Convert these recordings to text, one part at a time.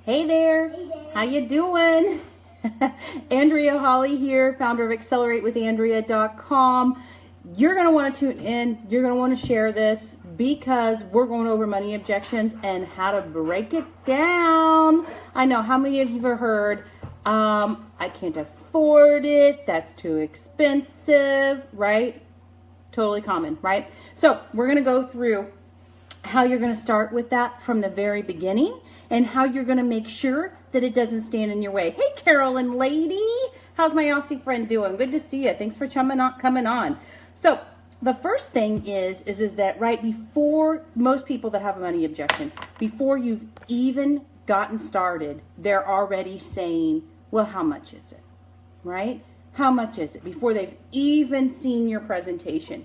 Hey there. Hey there. How you doing? Andrea Holly here, founder of AccelerateWithAndrea.com. You're going to want to tune in. You're going to want to share this because we're going over money objections and how to break it down. I know how many of you have heard, I can't afford it. That's too expensive, right? Totally common, right? So we're going to go through how you're going to start with that from the very beginning and how you're going to make sure that it doesn't stand in your way. Hey, Carolyn lady, how's my Aussie friend doing? Good to see you. Thanks for coming on. So the first thing is that right before most people that have a money objection, before you've even gotten started, they're already saying, well, how much is it, right? How much is it? Before they've even seen your presentation.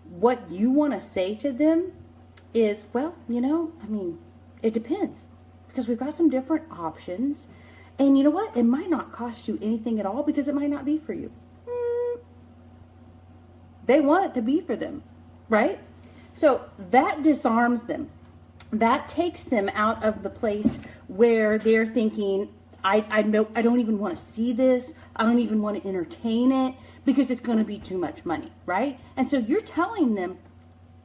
What you want to say to them is, well, it depends. Because we've got some different options. And you know what? It might not cost you anything at all because it might not be for you. They want it to be for them, right? So that disarms them. That takes them out of the place where they're thinking, I don't even want to see this. I don't even want to entertain it because it's going to be too much money, right? And so you're telling them,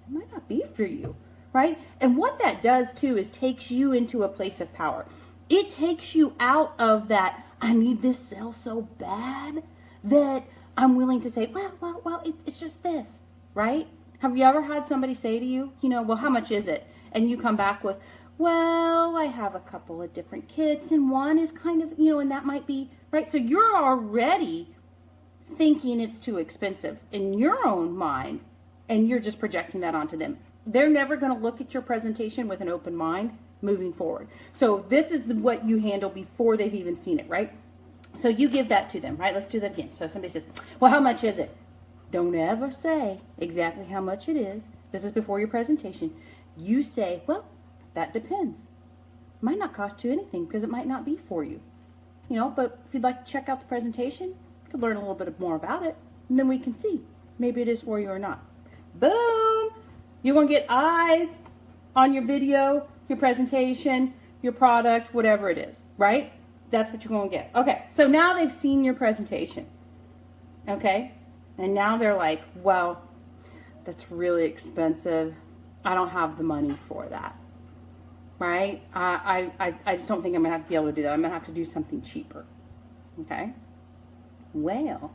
it might not be for you. Right? And what that does too is takes you into a place of power. It takes you out of that, I need this sale so bad that I'm willing to say, well, it's just this, right? Have you ever had somebody say to you, well, how much is it? And you come back with, well, I have a couple of different kids and one is kind of, and that might be, right? So you're already thinking it's too expensive in your own mind and you're just projecting that onto them. They're never going to look at your presentation with an open mind moving forward. So this is what you handle before they've even seen it, right? So you give that to them, right? Let's do that again. So somebody says, well, how much is it? Don't ever say exactly how much it is. This is before your presentation. You say, well, that depends. It might not cost you anything because it might not be for you. But if you'd like to check out the presentation, you could learn a little bit more about it, and then we can see. Maybe it is for you or not. Boom! You're going to get eyes on your video, your presentation, your product, whatever it is, right? That's what you're going to get. Okay, so now they've seen your presentation, okay? And now they're like, well, that's really expensive. I don't have the money for that, right? I just don't think I'm going to have to be able to do that. I'm going to have to do something cheaper, okay? Well,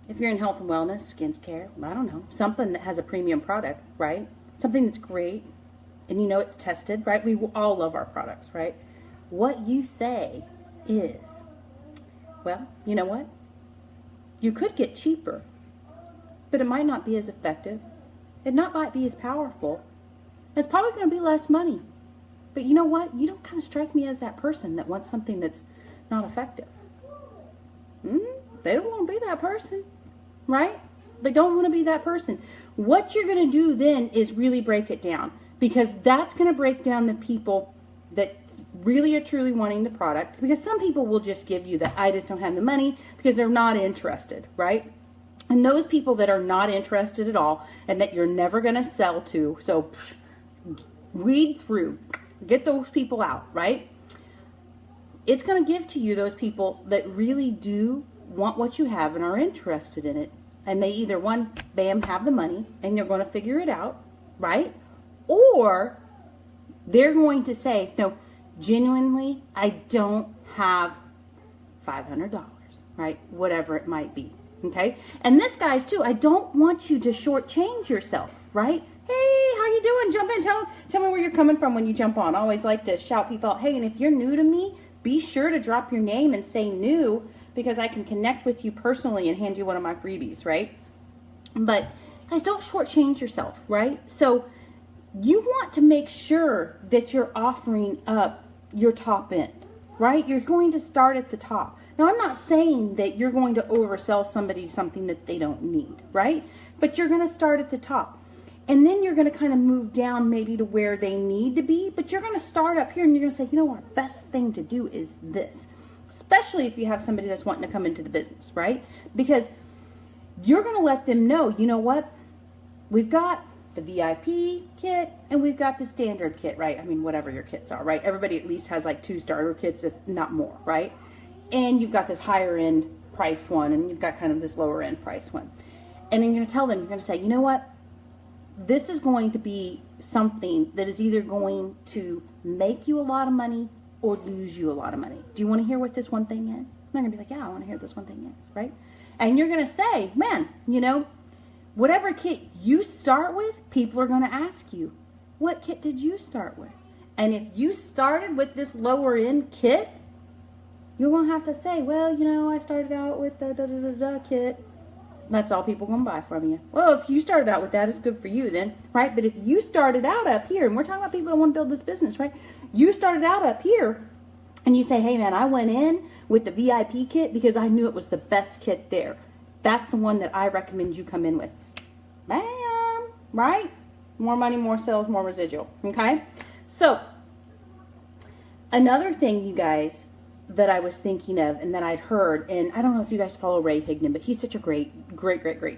if you're in health and wellness, skincare, I don't know, something that has a premium product, right? Something that's great, and it's tested, right? We all love our products, right? What you say is, well, you know what? You could get cheaper, but it might not be as effective. It might be as powerful. It's probably going to be less money. But you know what? You don't kind of strike me as that person that wants something that's not effective. They don't want to be that person, right? They don't want to be that person. What you're going to do then is really break it down, because that's going to break down the people that really are truly wanting the product, because some people will just give you that I just don't have the money because they're not interested, right? And those people that are not interested at all and that you're never going to sell to, so weed through, get those people out, right? It's going to give to you those people that really do want what you have and are interested in it, and they either have the money and they're going to figure it out, right? Or they're going to say, no, genuinely, I don't have $500, right? Whatever it might be, okay? And this, guys, too, I don't want you to shortchange yourself, right? Hey, how you doing? Jump in. Tell me where you're coming from when you jump on. I always like to shout people out. Hey, and if you're new to me, be sure to drop your name and say new, because I can connect with you personally and hand you one of my freebies, right? But guys, don't shortchange yourself, right? So you want to make sure that you're offering up your top end, right? You're going to start at the top. Now, I'm not saying that you're going to oversell somebody something that they don't need, right? But you're going to start at the top. And then you're going to kind of move down maybe to where they need to be, but you're going to start up here and you're going to say, you know what, best thing to do is this. Especially if you have somebody that's wanting to come into the business, right? Because you're going to let them know, you know what, we've got the VIP kit, and we've got the standard kit, right? I mean, whatever your kits are, right? Everybody at least has like 2 starter kits, if not more, right? And you've got this higher end priced one, and you've got kind of this lower end priced one. And then you're going to tell them, you're going to say, you know what? This is going to be something that is either going to make you a lot of money or lose you a lot of money. Do you want to hear what this one thing is? They're going to be like, yeah, I want to hear what this one thing is, right? And you're going to say, man, you know, whatever kit you start with, people are going to ask you, what kit did you start with? And if you started with this lower end kit, you won't have to say, well, you know, I started out with the da-da-da-da kit. That's all people are going to buy from you. Well, if you started out with that, it's good for you then, right? But if you started out up here, and we're talking about people that want to build this business, right? You started out up here, and you say, hey, man, I went in with the VIP kit because I knew it was the best kit there. That's the one that I recommend you come in with. Bam! Right? More money, more sales, more residual. Okay? So, another thing, you guys, that I was thinking of and that I'd heard, and I don't know if you guys follow Ray Higdon, but he's such a great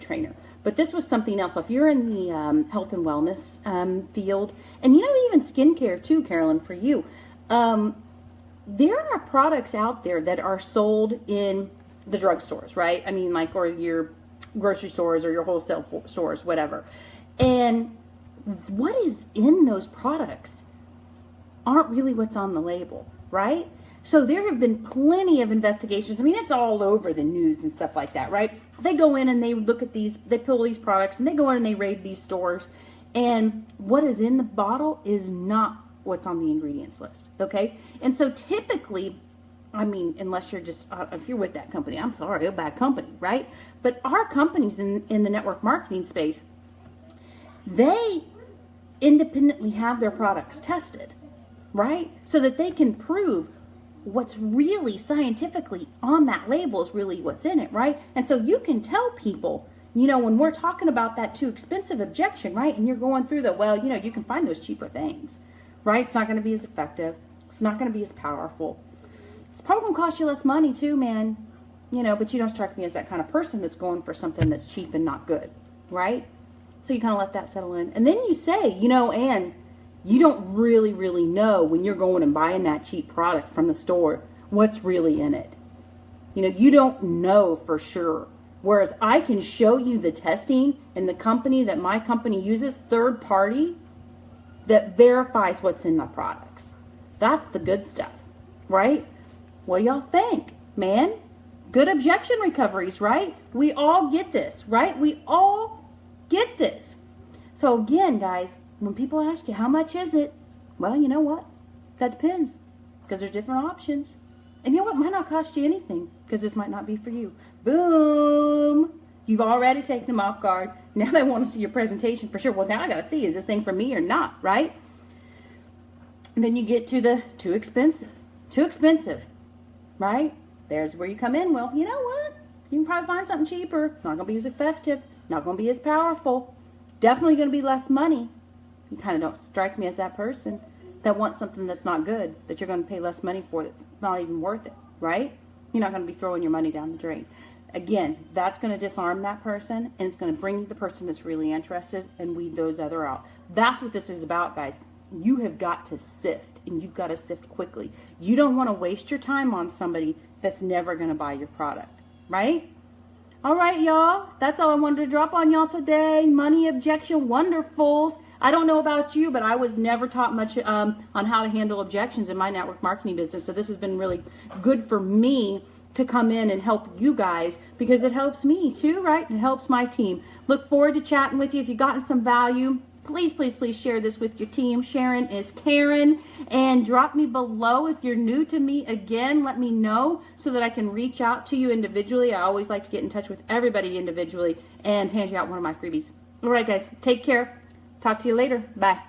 trainer. But this was something else. If you're in the health and wellness field, and you know, even skincare too, Carolyn, for you, there are products out there that are sold in the drugstores, right? I mean, like, or your grocery stores or your wholesale stores, whatever. And what is in those products aren't really what's on the label, right? So there have been plenty of investigations. I mean, it's all over the news and stuff like that, right? They go in and they look at these, they pull these products, and they go in and they raid these stores. And what is in the bottle is not what's on the ingredients list, okay? And so typically, I mean, unless you're just, if you're with that company, I'm sorry, a bad company, right? But our companies in the network marketing space, they independently have their products tested, right? So that they can prove what's really scientifically on that label is really what's in it, right? And so you can tell people, you know, when we're talking about that too expensive objection, right? And you're going through the, well, you know, you can find those cheaper things, right? It's not going to be as effective. It's not going to be as powerful. It's probably going to cost you less money too, man. You know, but you don't strike me as that kind of person that's going for something that's cheap and not good, right? So you kind of let that settle in. And then you say, you know, and you don't really know when you're going and buying that cheap product from the store what's really in it. You know, you don't know for sure. Whereas I can show you the testing and the company that my company uses, third party, that verifies what's in the products. That's the good stuff, right? What do y'all think, man? Good objection recoveries, right? We all get this, right? We all get this. So again, guys, when people ask you, how much is it? Well, you know what? That depends, because there's different options. And you know what? It might not cost you anything, because this might not be for you. Boom! You've already taken them off guard. Now they want to see your presentation for sure. Well, now I got to see, is this thing for me or not, right? And then you get to the too expensive, right? There's where you come in. Well, you know what? You can probably find something cheaper. Not going to be as effective. Not going to be as powerful. Definitely going to be less money. You kind of don't strike me as that person that wants something that's not good, that you're going to pay less money for, that's not even worth it, right? You're not going to be throwing your money down the drain. Again, that's going to disarm that person, and it's going to bring the person that's really interested and weed those other out. That's what this is about, guys. You have got to sift, and you've got to sift quickly. You don't want to waste your time on somebody that's never going to buy your product, right? All right, y'all. That's all I wanted to drop on y'all today. Money objection wonderfuls. I don't know about you, but I was never taught much on how to handle objections in my network marketing business. So this has been really good for me to come in and help you guys, because it helps me too, right? It helps my team. Look forward to chatting with you. If you've gotten some value, please share this with your team. Sharon is Karen. And drop me below if you're new to me. Again, let me know so that I can reach out to you individually. I always like to get in touch with everybody individually and hand you out one of my freebies. All right, guys. Take care. Talk to you later. Bye.